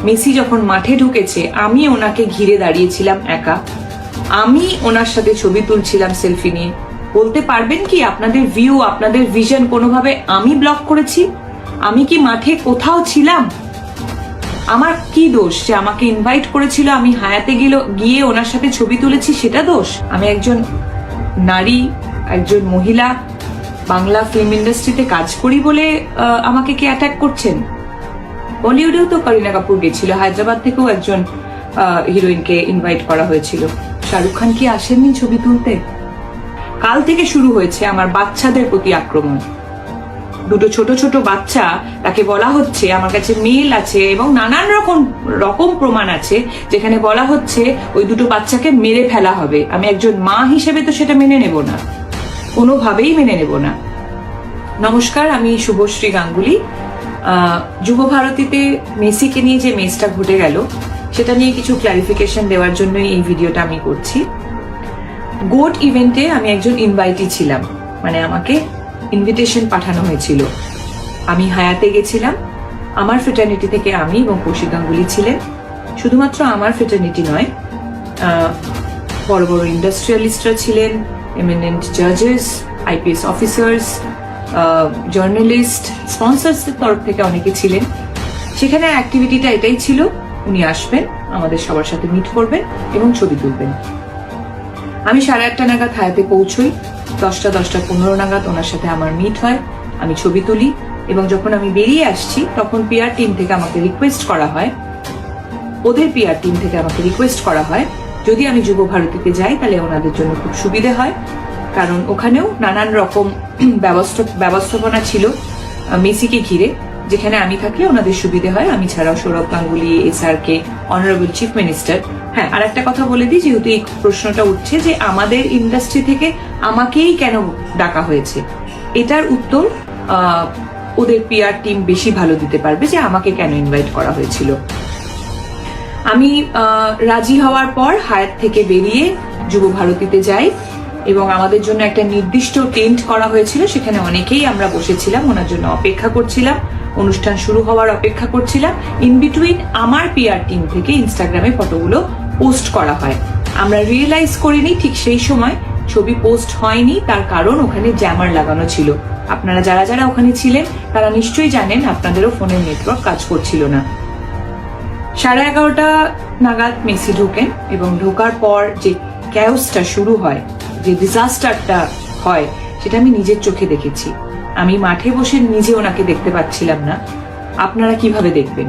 Messi যখন মাঠে ঢুকেছে আমি ওনাকে ঘিরে দাঁড়িয়েছিলাম একা, আমি ওনার সাথে ছবি তুলছিলাম সেলফি নিয়ে। বলতে পারবেন কি আপনাদের ভিউ, আপনাদের ভিশন কোনোভাবে আমি ব্লক করেছি? আমি কি মাঠে কোথাও ছিলাম? আমার কি দোষ যে আমাকে ইনভাইট করেছিল, আমি হায়াতে গিয়ে ওনার সাথে ছবি তুলেছি, সেটা দোষ? আমি একজন নারী, একজন মহিলা, বাংলা ফিল্ম ইন্ডাস্ট্রিতে কাজ করি বলে আমাকে কি অ্যাটাক করছেন? বলিউডেও তো করিনা কাপুর গেছিল, হায়দ্রাবাদ থেকেও একজন হিরোইনকে ইনভাইট করা হয়েছিল। শাহরুখ খান কি আসেননি ছবি তুলতে? কাল থেকে শুরু হয়েছে আমার বাচ্চাদের প্রতি আক্রমণ। দুটো ছোট ছোট বাচ্চা, তাকে বলা হচ্ছে, আমার কাছে মেল আছে এবং নানান রকম প্রমাণ আছে যেখানে বলা হচ্ছে ওই দুটো বাচ্চাকে মেরে ফেলা হবে। আমি একজন মা হিসেবে তো সেটা মেনে নেব না, কোনোভাবেই মেনে নেব না। নমস্কার, আমি শুভশ্রী গাঙ্গুলি। যুব ভারতীতে মেসিকে নিয়ে যে মেসটা ঘটে গেল সেটা নিয়ে কিছু ক্লারিফিকেশন দেওয়ার জন্যই এই ভিডিওটা আমি করছি। গোট ইভেন্টে আমি একজন ইনভাইটি ছিলাম, মানে আমাকে ইনভিটেশন পাঠানো হয়েছিল। আমি হায়াতে গেছিলাম, আমার ফ্রেটার্নিটি থেকে আমি এবং কৌশিক গাঙ্গুলি ছিলেন। শুধুমাত্র আমার ফ্রেটার্নিটি নয়, বড় বড় ইন্ডাস্ট্রিয়ালিস্টরা ছিলেন, এমিনেন্ট জাজেস, আইপিএস অফিসার্স, জার্নালিস্ট, স্পন্সরসদের তরফ থেকে অনেকে ছিলেন। সেখানে অ্যাক্টিভিটিটা এটাই ছিল, উনি আসবেন, আমাদের সবার সাথে মিট করবেন এবং ছবি তুলবেন। আমি 8:30 নাগাদ হায়াতে পৌঁছই, 10:15 নাগাদ ওনার সাথে আমার মিট হয়, আমি ছবি তুলি এবং যখন আমি বেরিয়ে আসছি তখন পিআর টিম থেকে আমাকে রিকোয়েস্ট করা হয়, ওদের পিআর টিম থেকে আমাকে রিকোয়েস্ট করা হয় যদি আমি যুব ভারতীতে যাই তাহলে ওনাদের জন্য খুব সুবিধে হয়, কারণ ওখানেও নানান রকম ব্যবস্থাপনা ছিল মেসিকে ঘিরে, যেখানে আমি থাকলে ওনাদের সুবিধে হয়। আমি ছাড়াও Sourav Ganguly, SRK, honourable chief minister. হ্যাঁ, আর একটা কথা বলে দিই, যেহেতু এই প্রশ্নটা উঠছে যে আমাদের ইন্ডাস্ট্রি থেকে আমাকেই কেন ডাকা হয়েছে, এটার উত্তর ওদের পিআর টিম বেশি ভালো দিতে পারবে যে আমাকে কেন ইনভাইট করা হয়েছিল। আমি রাজি হওয়ার পর হায়াত থেকে বেরিয়ে যুব ভারতীতে যাই এবং আমাদের জন্য একটা নির্দিষ্ট টেন্ট করা হয়েছিল, সেখানে অনেকেই আমরা বসেছিলাম, ওনার জন্য অপেক্ষা করছিলাম, অনুষ্ঠান শুরু হওয়ার অপেক্ষা করছিলাম। ইন বিটুইন আমার পিআর টিম থেকে ইনস্টাগ্রামে ফটোগুলো পোস্ট করা হয়। আমরা রিয়েলাইজ করিনি ঠিক সেই সময় ছবি পোস্ট হয়নি, তার কারণ ওখানে জ্যামার লাগানো ছিল। আপনারা যারা যারা ওখানে ছিলেন তারা নিশ্চয়ই জানেন আপনাদেরও ফোনের নেটওয়ার্ক কাজ করছিল না। 11:30 নাগাদ মেসি ঢোকেন এবং ঢোকার পর যে ক্যাওসটা শুরু হয়, যে ডিজাস্টারটা হয়, সেটা আমি নিজের চোখে দেখেছি। আমি মাঠে বসে নিজে ওনাকে দেখতে পাচ্ছিলাম না, আপনারা কিভাবে দেখবেন?